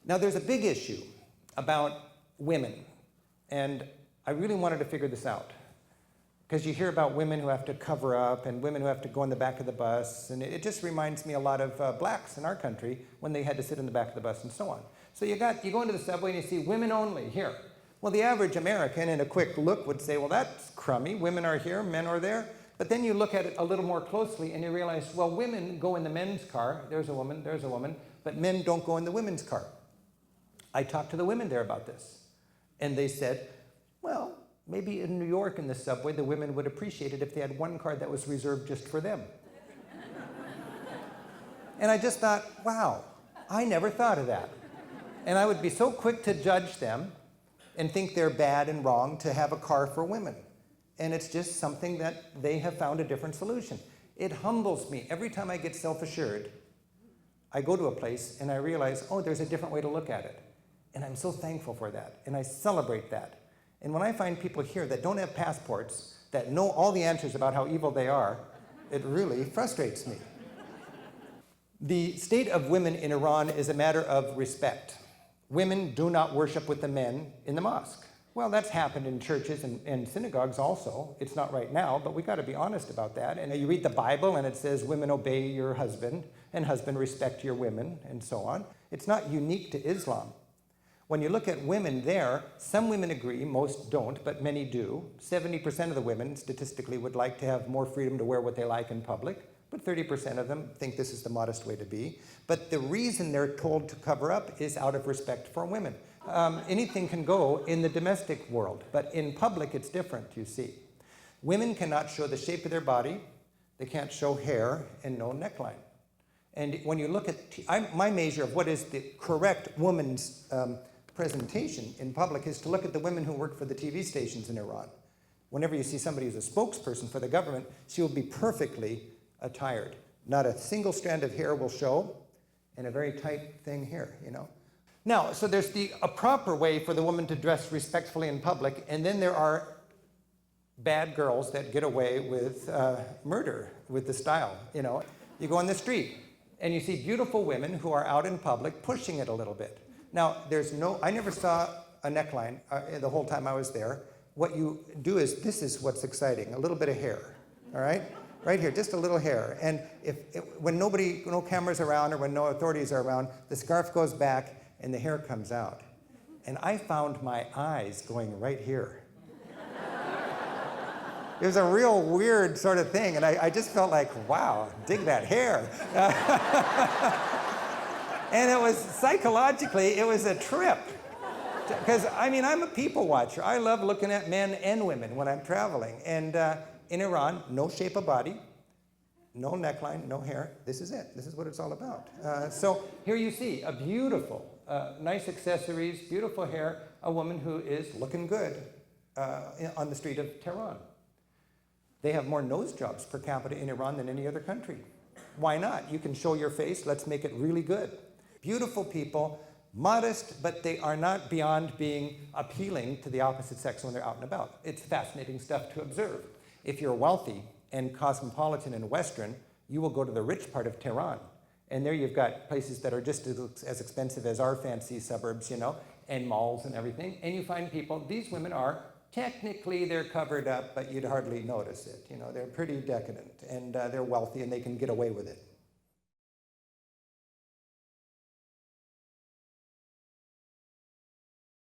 Now, there's a big issue about women, and I really wanted to figure this out. Because you hear about women who have to cover up and women who have to go in the back of the bus, and it just reminds me a lot of blacks in our country when they had to sit in the back of the bus and so on. So you go into the subway and you see women only here. Well, the average American in a quick look would say, well, that's crummy. Women are here, men are there. But then you look at it a little more closely and you realize, well, women go in the men's car. There's a woman, but men don't go in the women's car. I talked to the women there about this. And they said, well, maybe in New York in the subway, the women would appreciate it if they had one car that was reserved just for them. And I just thought, wow, I never thought of that. And I would be so quick to judge them and think they're bad and wrong to have a car for women. And it's just something that they have found a different solution. It humbles me. Every time I get self-assured, I go to a place and I realize, oh, there's a different way to look at it. And I'm so thankful for that. And I celebrate that. And when I find people here that don't have passports, that know all the answers about how evil they are, it really frustrates me. The state of women in Iran is a matter of respect. Women do not worship with the men in the mosque. Well, that's happened in churches and synagogues also. It's not right now, but we got to be honest about that. And you read the Bible and it says women obey your husband and husband respect your women and so on. It's not unique to Islam. When you look at women there, some women agree, most don't, but many do. 70% of the women statistically would like to have more freedom to wear what they like in public, but 30% of them think this is the modest way to be. But the reason they're told to cover up is out of respect for women. Anything can go in the domestic world, but in public it's different, you see. Women cannot show the shape of their body, they can't show hair, and no neckline. And when you look at, my measure of what is the correct woman's presentation in public is to look at the women who work for the TV stations in Iran. Whenever you see somebody who's a spokesperson for the government, she will be perfectly attired. Not a single strand of hair will show, and a very tight thing here, you know. Now, so there's a proper way for the woman to dress respectfully in public, and then there are bad girls that get away with murder with the style, you know. You go on the street, and you see beautiful women who are out in public pushing it a little bit. Now, I never saw a neckline the whole time I was there. What you do is, this is what's exciting, a little bit of hair, all right? Right here, just a little hair. And when no cameras around or when no authorities are around, the scarf goes back and the hair comes out. And I found my eyes going right here. It was a real weird sort of thing, and I just felt like, wow, dig that hair. And it was, psychologically, it was a trip. Because, I mean, I'm a people watcher. I love looking at men and women when I'm traveling. And in Iran, no shape of body, no neckline, no hair. This is it. This is what it's all about. So here you see a beautiful, nice accessories, beautiful hair, a woman who is looking good on the street of Tehran. They have more nose jobs per capita in Iran than any other country. Why not? You can show your face. Let's make it really good. Beautiful people, modest, but they are not beyond being appealing to the opposite sex when they're out and about. It's fascinating stuff to observe. If you're wealthy and cosmopolitan and Western, you will go to the rich part of Tehran. And there you've got places that are just as expensive as our fancy suburbs, you know, and malls and everything. And you find people, these women are, technically they're covered up, but you'd hardly notice it. You know, they're pretty decadent and they're wealthy and they can get away with it.